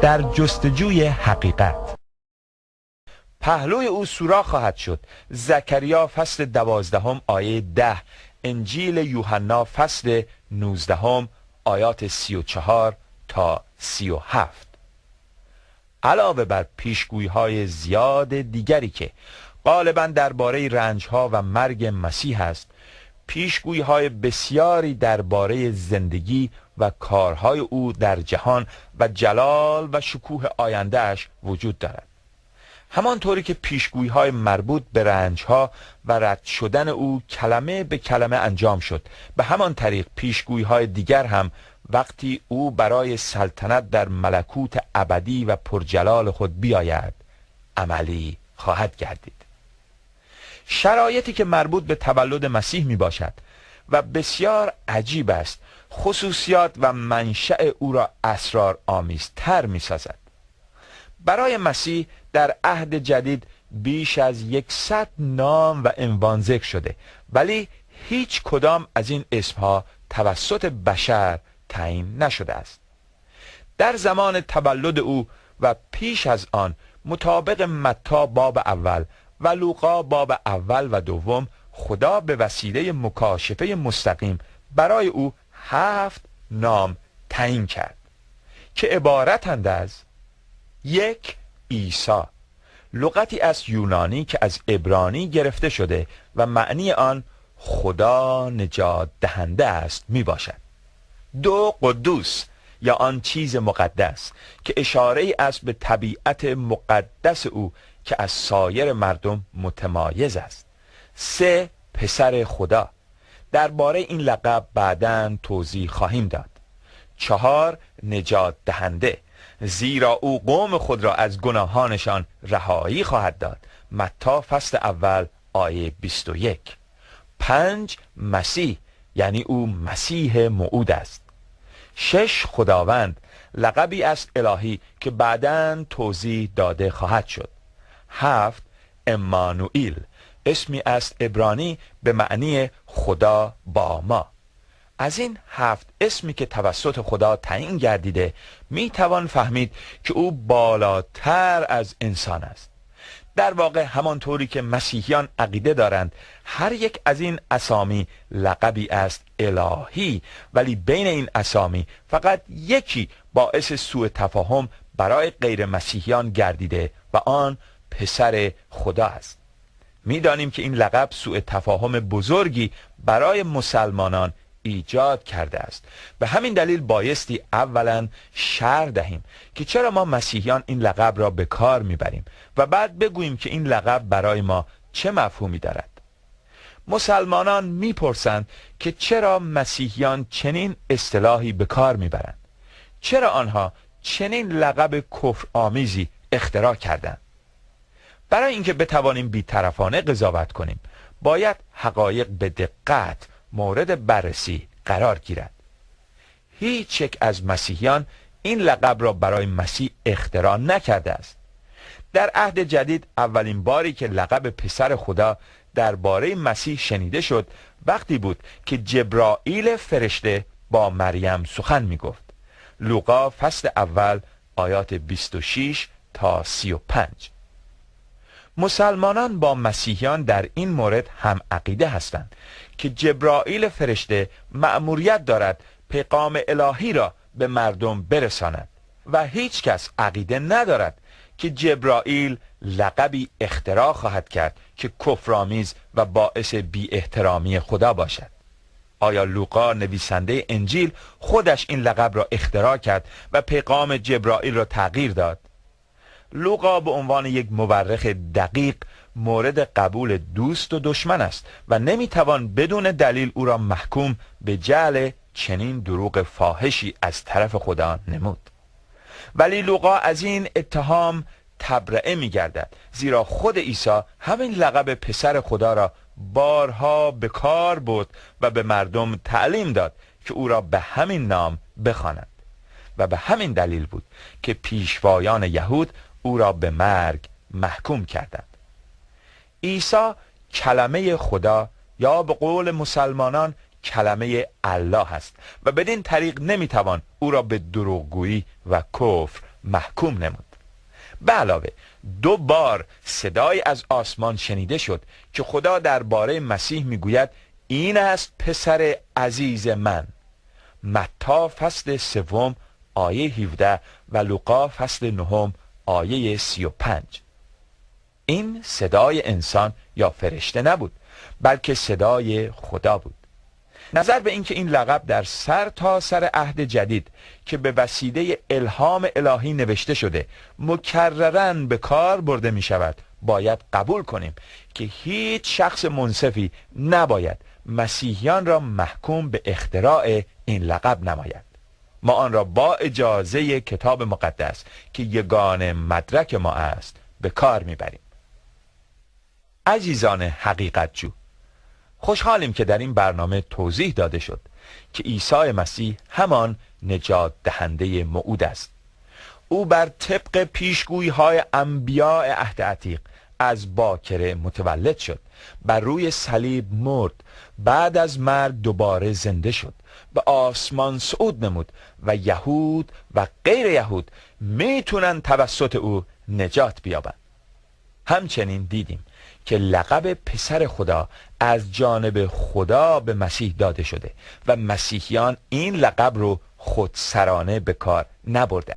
در جستجوی حقیقت. پهلوی او سوراخ خواهد شد. زکریا فصل 12 آیه 10، انجیل یوحنا فصل 19 آیات 34 تا 37. علاوه بر پیشگویی‌های زیاد دیگری که غالباً درباره رنج‌ها و مرگ مسیح است، پیشگویی‌های بسیاری درباره زندگی و کارهای او در جهان و جلال و شکوه آینده‌اش وجود دارد. همانطوری که پیشگویی‌های مربوط به رنج‌ها و رد شدن او کلمه به کلمه انجام شد، به همان طریق پیشگویی‌های دیگر هم وقتی او برای سلطنت در ملکوت ابدی و پرجلال خود بیاید عملی خواهد گردید. شرایطی که مربوط به تولد مسیح می باشد و بسیار عجیب است، خصوصیات و منشأ او را اسرارآمیزتر می سازد. برای مسیح در عهد جدید بیش از 100 نام و عنوان ذکر شده، ولی هیچ کدام از این اسمها توسط بشر تعیین نشده است. در زمان تولد او و پیش از آن، مطابق متی باب اول و لوقا باب اول و دوم، خدا به وسیله مکاشفه مستقیم برای او 7 نام تعیین کرد که عبارتند از: 1. عیسی، لغتی از یونانی که از عبرانی گرفته شده و معنی آن خدا نجات دهنده است می باشد. 2. قدوس، یا آن چیز مقدس، که اشاره است به طبیعت مقدس او که از سایر مردم متمایز است. 3. پسر خدا، درباره این لقب بعداً توضیح خواهیم داد. 4. نجات دهنده، زیرا او قوم خود را از گناهانشان رهایی خواهد داد. متی فصل اول آیه 21. 5. مسیح، یعنی او مسیح موعود است. 6. خداوند، لقبی است الهی که بعداً توضیح داده خواهد شد. 7. امانوئیل، اسمی است عبرانی به معنی خدا با ما. از این 7 اسمی که توسط خدا تعیین گردیده می توان فهمید که او بالاتر از انسان است. در واقع همانطوری که مسیحیان عقیده دارند هر یک از این اسامی لقبی است الهی، ولی بین این اسامی فقط یکی باعث سوء تفاهم برای غیر مسیحیان گردیده و آن پسر خدا است. می‌دانیم که این لقب سوء تفاهم بزرگی برای مسلمانان ایجاد کرده است. به همین دلیل بایستی اولا شرح دهیم که چرا ما مسیحیان این لقب را به کار میبریم و بعد بگوییم که این لقب برای ما چه مفهومی دارد. مسلمانان میپرسند که چرا مسیحیان چنین اصطلاحی به کار میبرند؟ چرا آنها چنین لقب کفرآمیزی اختراع کردند؟ برای اینکه بتوانیم بی‌طرفانه قضاوت کنیم، باید حقایق به دقت مورد بررسی قرار گیرد. هیچ یک از مسیحیان این لقب را برای مسیح اختراع نکرده است. در عهد جدید اولین باری که لقب پسر خدا درباره مسیح شنیده شد وقتی بود که جبرائیل فرشته با مریم سخن می گفت. لوقا فصل اول آیات 26 تا 35. مسلمانان با مسیحیان در این مورد هم عقیده هستند که جبرائیل فرشته مأموریت دارد پیغام الهی را به مردم برساند و هیچ کس عقیده ندارد که جبرائیل لقبی اختراع خواهد کرد که کفرآمیز و باعث بی احترامی خدا باشد. آیا لوقا نویسنده انجیل خودش این لقب را اختراع کرد و پیغام جبرائیل را تغییر داد؟ لوقا به عنوان یک مورخ دقیق مورد قبول دوست و دشمن است و نمیتوان بدون دلیل او را محکوم به جعل چنین دروغ فاحشی از طرف خدا نمود. ولی لوقا از این اتهام تبرئه می‌گردد، زیرا خود عیسی همین لقب پسر خدا را بارها به کار برد و به مردم تعلیم داد که او را به همین نام بخوانند و به همین دلیل بود که پیشوایان یهود او را به مرگ محکوم کردند. عیسی کلمه خدا یا به قول مسلمانان کلمه الله است و بدین طریق نمیتوان او را به دروغگویی و کفر محکوم نمود. به علاوه 2 بار صدای از آسمان شنیده شد که خدا درباره مسیح میگوید این است پسر عزیز من. متی فصل 3 آیه 17 و لوقا فصل 9 آیه 35. این صدای انسان یا فرشته نبود، بلکه صدای خدا بود. نظر به اینکه این لقب در سر تا سر عهد جدید که به وسیله الهام الهی نوشته شده مکرراً به کار برده می شود، باید قبول کنیم که هیچ شخص منصفی نباید مسیحیان را محکوم به اختراع این لقب نماید. ما آن را با اجازه کتاب مقدس که یگانه مدرک ما است به کار میبریم. عزیزان حقیقت جو، خوشحالیم که در این برنامه توضیح داده شد که عیسی مسیح همان نجات دهنده موعود است. او بر طبق پیشگویی های انبیاء عهد عتیق از باکره متولد شد، بر روی صلیب مرد، بعد از مرگ دوباره زنده شد، به آسمان صعود نمود و یهود و غیر یهود میتونن توسط او نجات بیابند. همچنین دیدیم که لقب پسر خدا از جانب خدا به مسیح داده شده و مسیحیان این لقب رو خودسرانه به کار نبرده.